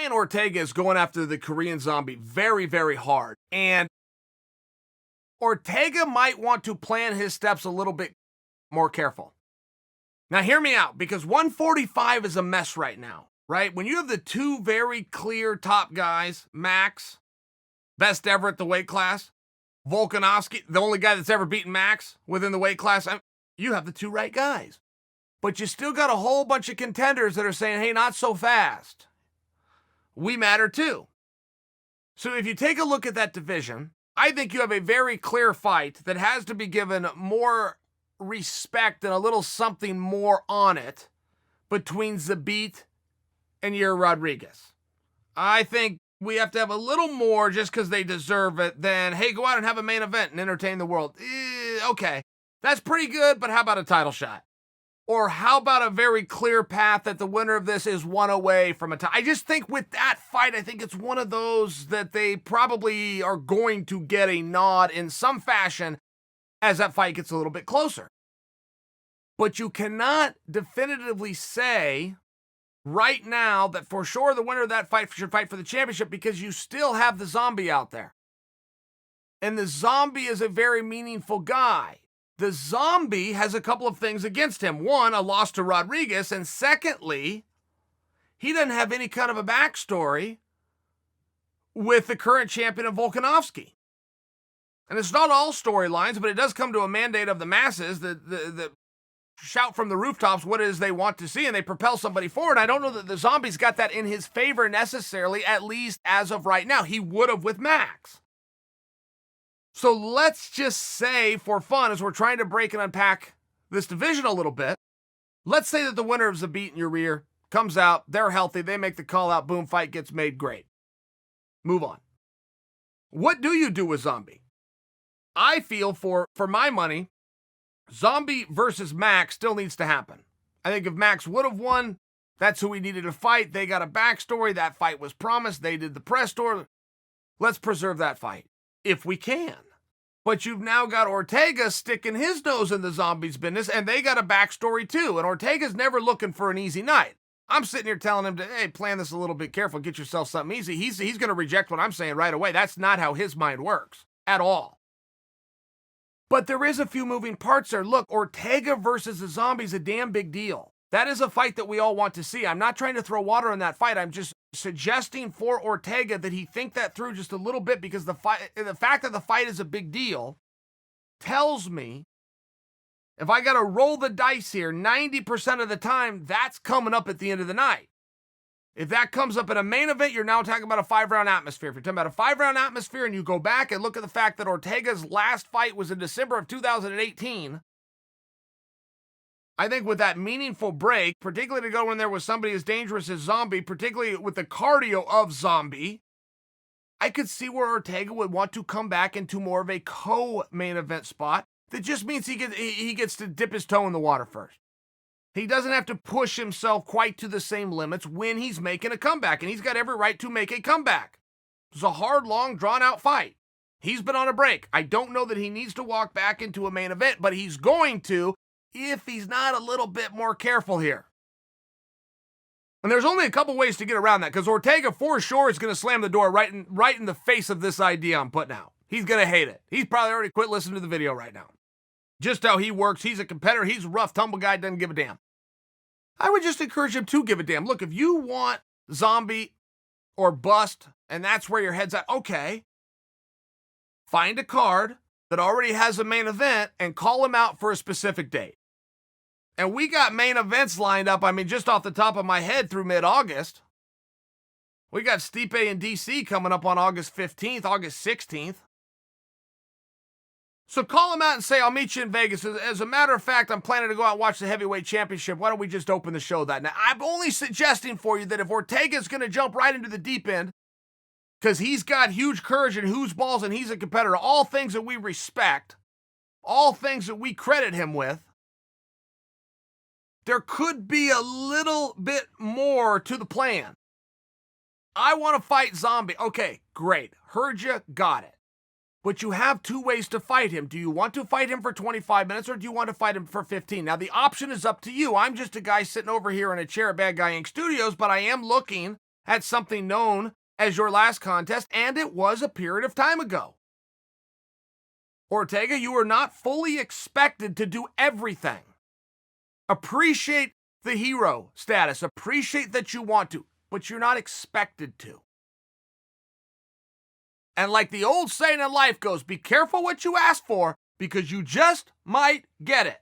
Brian Ortega is going after the Korean Zombie very, very hard. And Ortega might want to plan his steps a little bit more careful. Now, hear me out, because 145 is a mess right now, right? When you have the two very clear top guys, Max, best ever at the weight class, Volkanovski, the only guy that's ever beaten Max within the weight class, you have the two right guys. But you still got a whole bunch of contenders that are saying, hey, not so fast. We matter too. So if you take a look at that division, I think you have a very clear fight that has to be given more respect and a little something more on it between Zabit and Yair Rodriguez. I think we have to have a little more just because they deserve it than, hey, go out and have a main event and entertain the world. Okay, that's pretty good, but how about a title shot? Or how about a very clear path that the winner of this is one away from a title? I just think with that fight, I think it's one of those that they probably are going to get a nod in some fashion as that fight gets a little bit closer. But you cannot definitively say right now that for sure the winner of that fight should fight for the championship, because you still have the Zombie out there. And the Zombie is a very meaningful guy. The Zombie has a couple of things against him. One, a loss to Rodriguez. And secondly, he doesn't have any kind of a backstory with the current champion of Volkanovski. And it's not all storylines, but it does come to a mandate of the masses that shout from the rooftops what it is they want to see, and they propel somebody forward. I don't know that the Zombie's got that in his favor necessarily, at least as of right now. He would have with Max. So let's just say, for fun, as we're trying to break and unpack this division a little bit, let's say that the winner of Zabit and Yair comes out, they're healthy, they make the call out, boom, fight gets made, great. Move on. What do you do with Zombie? I feel, for my money, Zombie versus Max still needs to happen. I think if Max would have won, that's who we needed to fight. They got a backstory. That fight was promised. They did the press tour. Let's preserve that fight if we can. But you've now got Ortega sticking his nose in the Zombie's business, and they got a backstory too. And Ortega's never looking for an easy night. I'm sitting here telling him to, hey, plan this a little bit careful, get yourself something easy. He's going to reject what I'm saying right away. That's not how his mind works at all. But there is a few moving parts there. Look, Ortega versus the Zombie is a damn big deal. That is a fight that we all want to see. I'm not trying to throw water on that fight. I'm just suggesting for Ortega that he think that through just a little bit, because the fact that the fight is a big deal tells me if I got to roll the dice here, 90% of the time, that's coming up at the end of the night. If that comes up in a main event, you're now talking about a 5-round atmosphere. If you're talking about a 5-round atmosphere and you go back and look at the fact that Ortega's last fight was in December of 2018, I think with that meaningful break, particularly to go in there with somebody as dangerous as Zombie, particularly with the cardio of Zombie, I could see where Ortega would want to come back into more of a co-main event spot. That just means he gets to dip his toe in the water first. He doesn't have to push himself quite to the same limits when he's making a comeback, and he's got every right to make a comeback. It's a hard, long, drawn-out fight. He's been on a break. I don't know that he needs to walk back into a main event, but he's going to if he's not a little bit more careful here. And there's only a couple ways to get around that, because Ortega for sure is going to slam the door right in the face of this idea I'm putting out. He's going to hate it. He's probably already quit listening to the video right now. Just how he works. He's a competitor. He's a rough, tumble guy, doesn't give a damn. I would just encourage him to give a damn. Look, if you want Zombie or bust, and that's where your head's at, okay, find a card that already has a main event and call him out for a specific date. And we got main events lined up, I mean, just off the top of my head through mid-August. We got Stipe in DC coming up on August 15th, August 16th. So call him out and say, I'll meet you in Vegas. As a matter of fact, I'm planning to go out and watch the heavyweight championship. Why don't we just open the show that night? I'm only suggesting for you that if Ortega's going to jump right into the deep end, because he's got huge courage and huge balls and he's a competitor, all things that we respect, all things that we credit him with, there could be a little bit more to the plan. I want to fight Zombie. Okay, great. Heard you, got it. But you have two ways to fight him. Do you want to fight him for 25 minutes or do you want to fight him for 15? Now, the option is up to you. I'm just a guy sitting over here in a chair at Bad Guy Inc. Studios, but I am looking at something known as your last contest, and it was a period of time ago. Ortega, you are not fully expected to do everything. Appreciate the hero status. Appreciate that you want to, but you're not expected to. And like the old saying in life goes, be careful what you ask for because you just might get it.